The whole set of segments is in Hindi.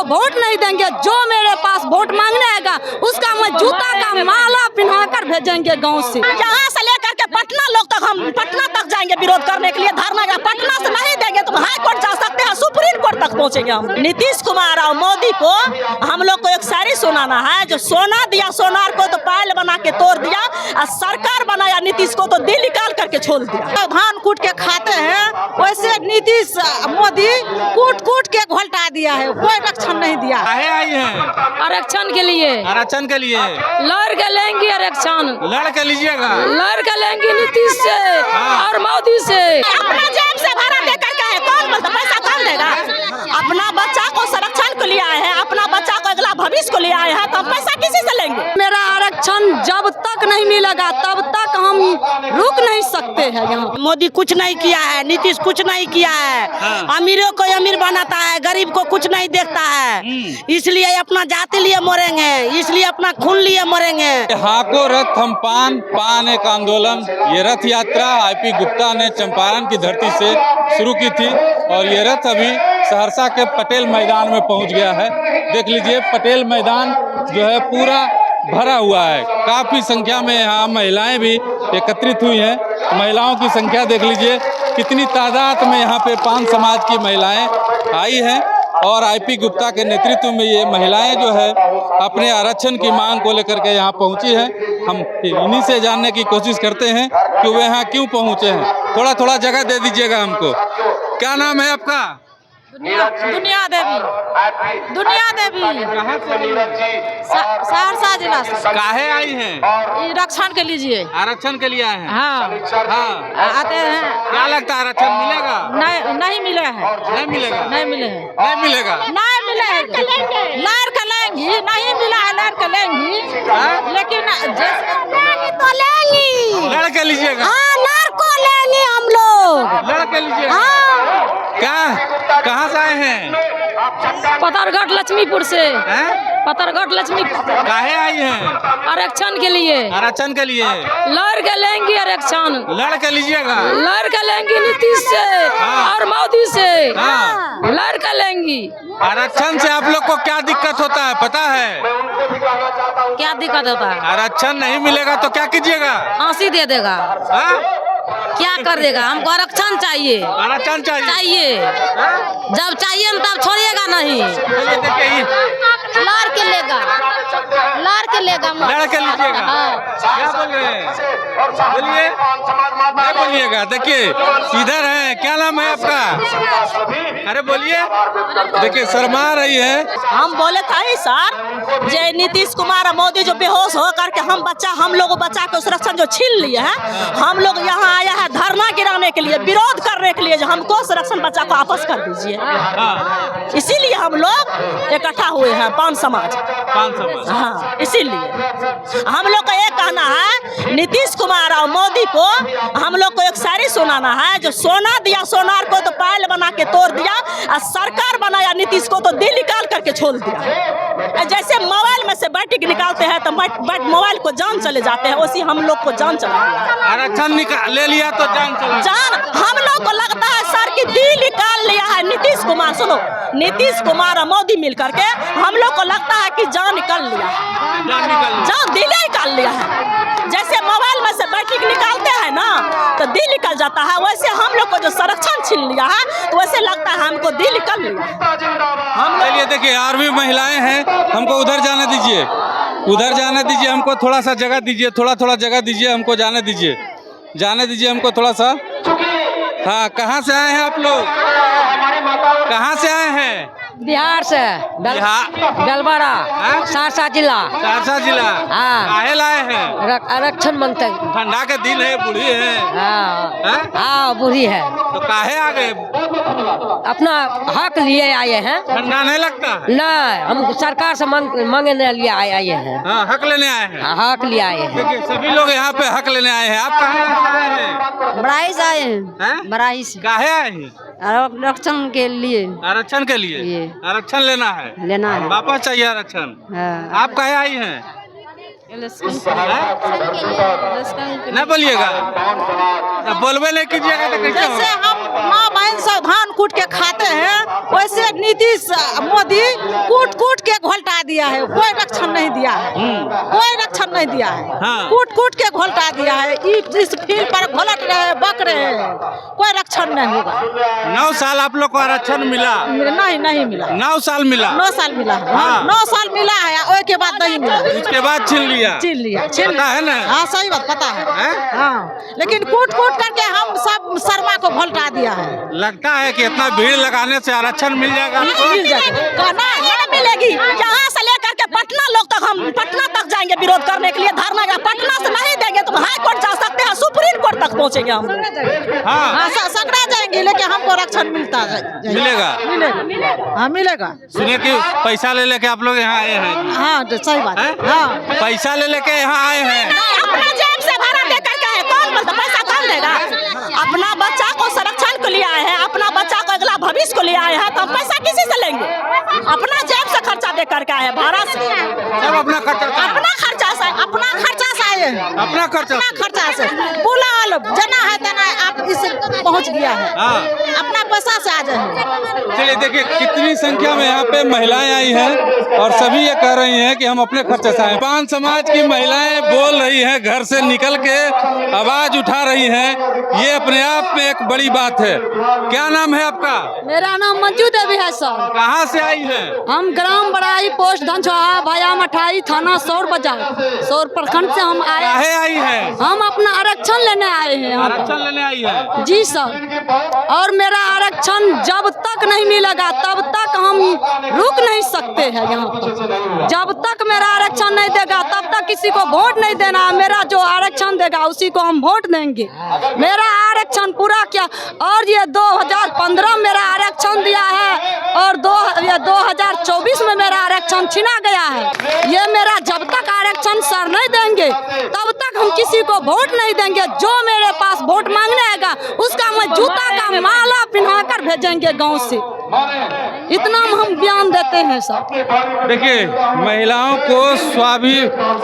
वोट नहीं देंगे। जो मेरे पास वोट मांगने आएगा उसका मैं जूता का माला पहना कर भेजेंगे गाँव से। यहाँ से लेकर के पटना लोग तक, हम पटना तक जाएंगे विरोध करने के लिए धरना। पटना से नहीं देंगे तो हाई कोर्ट जा सकते हैं, सुप्रीम कोर्ट तक पहुँचेंगे हम। नीतीश कुमार और मोदी को हम लोग को एक शायरी सुनाना है। जो सोना दिया सोनार को तो पायल बना के तोड़ दिया, और सरकार बनाया नीतीश को तो दिल निकाल करके छोड़ दिया। धान कूट के खाते हैं वैसे नीतीश मोदी कूट कूट के घोलटा दिया है, कोई रक्षण नहीं दिया। काहे आई हैं? आरक्षण के लिए। आरक्षण के लिए लड़ के लेंगे आरक्षण, लड़ के लीजिएगा। लड़ के लेंगे नीतीश से और मोदी से। अपना जेब से भरा देकर के है, कौन बोलता पैसा कौन देगा? अपना बच्चा को संरक्षण को लिए आए हैं, अपना बच्चा को अगला भविष्य को लिए आए हैं, तो हम पैसा किसी से लेंगे? मेरा आरक्षण जब तक नहीं मिलेगा तब तक हम रुक नहीं सकते हैं यहाँ। मोदी कुछ नहीं किया है, नीतीश कुछ नहीं किया है। अमीरों को अमीर बनाता है, गरीब को कुछ नहीं देखता है। इसलिए अपना जाति लिए मरेंगे, इसलिए अपना खून लिए मरेंगे। हाको रथ हम पान, पान एक आंदोलन। ये रथ यात्रा आईपी गुप्ता ने चंपारण की धरती से शुरू की थी और ये रथ अभी सहरसा के पटेल मैदान में पहुंच गया है। देख लीजिए पटेल मैदान जो है पूरा भरा हुआ है। काफी संख्या में यहाँ महिलाएं भी एकत्रित हुई हैं। महिलाओं की संख्या देख लीजिए कितनी तादाद में यहाँ पे पान समाज की महिलाएं आई हैं और आईपी गुप्ता के नेतृत्व में ये महिलाएं जो है अपने आरक्षण की मांग को लेकर के यहाँ पहुँची हैं। हम इन्हीं से जानने की कोशिश करते हैं कि वे यहाँ क्यों पहुँचे हैं। थोड़ा थोड़ा जगह दे दीजिएगा हमको। क्या नाम है आपका? दुनिया देवी। दुनिया देवी सहरसा जिला से। काहे आई हैं? रक्षण के लीजिए। आरक्षण के लिए आए हैं। हाँ हाँ आते हैं। क्या लगता है आरक्षण मिलेगा? नहीं मिले है। नहीं मिलेगा? नहीं मिले है। नहीं मिलेगा? नहीं मिले है। लड़ के लेंगी, नहीं मिला है लड़ के लेंगी, लेकिन तो लेंगी। लड़ के लीजिएगा? हाँ लड़ को लेंगे हम लोग। लड़ के लीजिएगा? क्या कहाँ से आए हैं? पतरघट लक्ष्मीपुर से। पतरघट लक्ष्मीपुर। काहे आई हैं? आरक्षण के लिए। आरक्षण के लिए लड़ के लेंगे आरक्षण। लड़ के लीजिएगा? लड़ के लेंगे नीतीश से और मोदी से। लड़ के लेंगी। आरक्षण से आप लोग को क्या दिक्कत होता है पता है? क्या दिक्कत होता है? आरक्षण नहीं मिलेगा तो क्या कीजिएगा? फांसी दे देगा। क्या कर देगा? हमको आरक्षण चाहिए। आरक्षण चाहिए? जब चाहिए तब छोड़िएगा नहीं। देखिए लड़ के लेगा, लड़ के लेगा। लड़ के लीजिएगा? क्या बोल रहे हैं? बोलिए। नहीं बोलिएगा। देखिए इधर है, क्या नाम है आपका? अरे बोलिए। देखिए शर्मा रही है। हम बोले था सर, जय नीतीश कुमार मोदी जो बेहोश हो करके हम लोग बच्चा को सुरक्षा जो छीन लिए हैं, हम लोग यहाँ आया है धरना गिराने के लिए, विरोध करने के लिए, जो हमको संरक्षण बच्चा को वापस कर दीजिए। इसीलिए हम लोग इकट्ठा हुए हैं पान समाज। हाँ इसीलिए हम लोग का ये कहना है नीतीश कुमार और मोदी को हम लोग को एक शायरी सुनाना है। जो सोना दिया सोनार को तो पायल बना के तोड़ दिया, और सरकार बनाया नीतीश को तो दिल निकाल करके छोड़ दिया। जैसे मोबाइल में से बैटरी निकालते हैं तो मोबाइल को जान चले जाते हैं, वैसे हम लोग को जान चला गया। आरक्षण ले लिया तो जान हम लोग को लगता है सर कि दिल निकाल लिया है नीतीश कुमार। सुनो, नीतीश कुमार और मोदी मिल करके हम लोग को लगता है कि जान निकाल लिया, जान दिल निकाल लिया है। जैसे मोबाइल में से बैटरी निकालते हैं ना तो दिल निकल जाता है, वैसे हम लोग को जो संरक्षण छीन लिया है तो वैसे लगता है हमको दिल निकल लिया। हम चलिए देखिए और भी महिलाएं हैं, हमको उधर जाने दीजिए, उधर जाने दीजिए, हमको थोड़ा सा जगह दीजिए, थोड़ा जगह दीजिए, हमको जाने दीजिए, जाने दीजिए हमको थोड़ा सा। हाँ कहाँ से आए हैं आप लोग? कहाँ से आए हैं? बिहार से। बेलवाड़ा सहरसा जिला। सहरसा जिला। हाँ। काहे लाए हैं? आरक्षण मांगते। ठंडा के दिन है, बूढ़ी है। हाँ बूढ़ी है। तो काहे आ गए? अपना हक लिए आए हैं। ठंडा नहीं लगता? नहीं, हम सरकार से मांगने लिए आए हैं। हाँ हक लेने आए हैं। हक लिए आए हैं। देखिए सभी लोग यहाँ पे हक लेने आए हैं। आप कहाँ से आए हैं? बड़ाई से आए हैं। बड़ाई से। काहे आए हैं? आरक्षण के लिए। आरक्षण के लिए? आरक्षण लेना है। वापस चाहिए आरक्षण। आप काहे आई हैं? नहीं बोलिएगा, बोलबे नहीं कीजिएगा तो कैसे? जैसे हम माँ बहन सब धान कूट के खाते हैं वैसे नीतीश मोदी कूट कूट के घोलटा दिया है, कोई रक्षण नहीं दिया है, कोई रक्षण नहीं दिया है। हाँ। कूट कूट के घोलटा दिया है। इस फील्ड पर घोलट रहे, बक रहे हैं, कोई रक्षण नहीं होगा। 9 साल आप लोग को आरक्षण मिला? नहीं मिला। 9 साल मिला? 9 साल मिला है। हाँ। 9 साल मिला है, और के बाद नहीं मिला। उसके बाद छीन लिया? पता है ना? हाँ, सही बात पता है। हाँ, लेकिन कूट कूट करके हम सब शर्मा को घोलटा दिया है। लगता है कि इतना भीड़ लगाने से आरक्षण मिल जाएगा? मिल जाएगा। नहीं मिलेगी। यहाँ से लेकर के पटना लोग तक, हम पटना तक जाएंगे विरोध करने के लिए, धरना। पटना से नहीं देंगे तो हाई कोर्ट जा सकते हैं, सुप्रीम कोर्ट तक पहुँचेंगे हम। हाँ, सकड़ा जाएंगे, लेकिन हमको रक्षण मिलता है। मिलेगा? हाँ, मिलेगा। सुनिए कि पैसा ले लेके आप लोग यहाँ आए हैं? हाँ, सही बात है। हाँ, पैसा ले लेके यहाँ आए हैं? अपना जेब से भाड़ा दे करके आए, कौन बोलता पैसा कौन देगा? अपना बच्चा को संरक्षण के लिए आए हैं, अपना बच्चा को अगला भविष्य को लिए आए हैं, तो हम पैसा किसी से लेंगे? अपना जेब से खर्चा दे करके आए हैं, भाड़ा से। सब अपना खर्चा? अपना खर्चा से आए हैं। अपना खर्चा से पुलाल जना है तना आप इस पहुंच गया है। हाँ। अपना पैसा से आ जाए। चलिए देखिए कितनी संख्या में यहाँ पे महिलाएं आई हैं और सभी ये कह रही हैं कि हम अपने खर्चे से आए। पान समाज की महिलाएं बोल रही हैं, घर से निकल के आवाज उठा रही हैं, ये अपने आप में एक बड़ी बात है। क्या नाम है आपका? मेरा नाम मंजू देवी है सर। कहाँ से आई है? हम ग्राम बड़ाई पोस्ट धनचौहा भया मठाई थाना सौर बाजार सौर प्रखंड से हम आए। काहे आई है? हम अपना आरक्षण लेने आए हैं। आरक्षण लेने आई है? जी सर, और मेरा आरक्षण जब तक नहीं मिलेगा तब तक हम रुक नहीं सकते हैं यहाँ पर। जब तक मेरा आरक्षण नहीं देगा तब तक किसी को वोट नहीं देना। मेरा जो आरक्षण देगा उसी को हम वोट देंगे। मेरा आरक्षण पूरा किया, और ये 2015 मेरा आरक्षण दिया है, और 2024 में मेरा आरक्षण छीना गया है। ये मेरा जब तक आरक्षण सर नहीं देंगे तब तक हम किसी को वोट नहीं देंगे। जो मेरे पास वोट मांगने आएगा उसका मैं जूता का माला पहनाकर भेजेंगे गांव से। इतना हम बयान देते हैं सर। देखिए महिलाओं को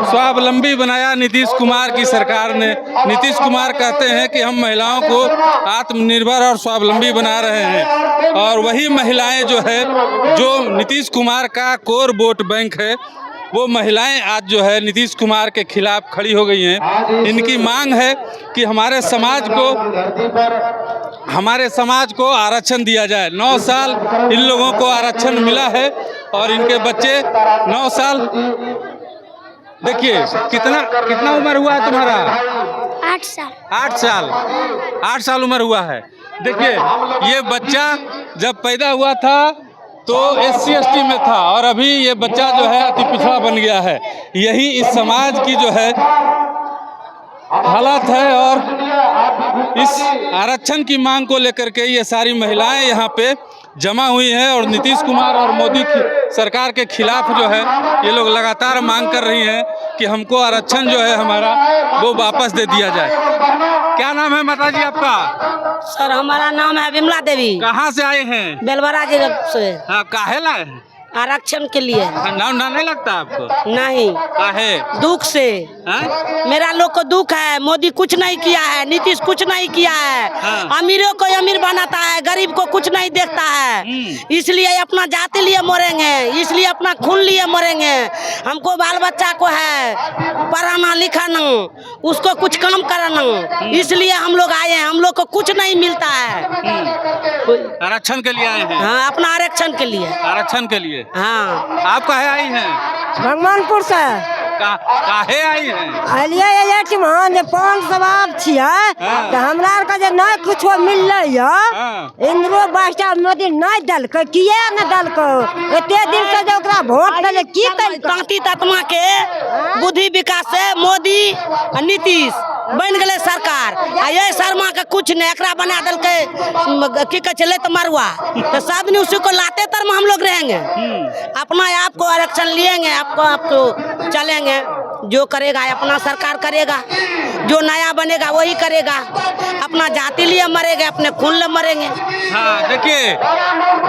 स्वावलंबी बनाया नीतीश कुमार की सरकार ने। नीतीश कुमार कहते हैं कि हम महिलाओं को आत्मनिर्भर और स्वावलंबी बना रहे हैं, और वही महिलाएं जो है, जो नीतीश कुमार का कोर वोट बैंक है, वो महिलाएं आज जो है नीतीश कुमार के खिलाफ खड़ी हो गई हैं। इनकी मांग है कि हमारे समाज को आरक्षण दिया जाए। 9 साल इन लोगों को आरक्षण मिला है और इनके बच्चे 9 साल। देखिए कितना उम्र हुआ है तुम्हारा? 8 साल। 8 साल उम्र हुआ है। देखिए ये बच्चा जब पैदा हुआ था तो SC ST में था, और अभी ये बच्चा जो है अति पिछड़ा बन गया है। यही इस समाज की जो है हालत है, और इस आरक्षण की मांग को लेकर के ये सारी महिलाएं यहाँ पे जमा हुई हैं, और नीतीश कुमार और मोदी की सरकार के खिलाफ जो है ये लोग लगातार मांग कर रही हैं कि हमको आरक्षण जो है हमारा वो वापस दे दिया जाए। क्या नाम है माता जी आपका? सर हमारा नाम है विमला देवी। कहाँ से आए हैं? बेलबरा जिले से। हाँ, काहे लाए हैं? आरक्षण के लिए। नाम नहीं लगता आपको? नहीं। काहे? दुख से। मेरा लोग को दुख है। मोदी कुछ नहीं किया है, नीतीश कुछ नहीं किया है। हाँ। अमीरों को अमीर बनाता है, गरीब को कुछ नहीं देखता है। इसलिए अपना जाति लिए मरेंगे, इसलिए अपना खून लिए मरेंगे। हमको बाल बच्चा को है पढ़ाना लिखाना, उसको कुछ काम कराना, इसलिए हम लोग आए हैं। हम लोग को कुछ नहीं मिलता है। आरक्षण के लिए आए हैं? हाँ, अपना आरक्षण के लिए। आरक्षण के लिए? हाँ। आप काहे आई हैं? भगवानपुर से। काहे आई हैं? अलिए ये कि मान जे पान सवाब छियै त हमरा आर के जे नहीं कुछो मिलले य इंद्रो बास्टा मोदी नहीं दलकै, किए न दलकै? एते दिन से जे ओकरा वोट देले की तांती तत्मा के बुद्धि विकास से मोदी नीतीश बन गए सरकार। आ ये शर्मा के कुछ नहीं, एकरा बना दलकै की कहे ले तो मरुआ, तो सब ने उसी को लाते तर में हम लोग रहेंगे। अपना आप को आरक्षण लिएंगे, आपको चलेंगे। जो करेगा अपना सरकार करेगा, जो नया बनेगा वही करेगा। अपना जाति लिए मरेंगे, अपने खून लिए मरेंगे। हाँ देखिए,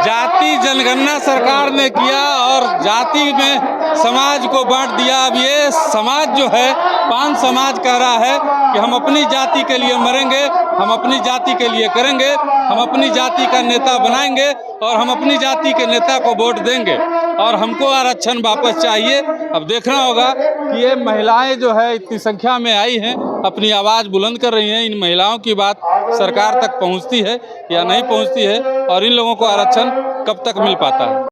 जाति जनगणना सरकार ने किया और जाति में समाज को बांट दिया। अब ये समाज जो है, पान समाज कह रहा है कि हम अपनी जाति के लिए मरेंगे, हम अपनी जाति के लिए करेंगे, हम अपनी जाति का नेता बनाएंगे और हम अपनी जाति के नेता को वोट देंगे और हमको आरक्षण वापस चाहिए। अब देखना होगा कि ये महिलाएं जो है इतनी संख्या में आई हैं, अपनी आवाज़ बुलंद कर रही हैं। इन महिलाओं की बात सरकार तक पहुंचती है या नहीं पहुंचती है और इन लोगों को आरक्षण कब तक मिल पाता है।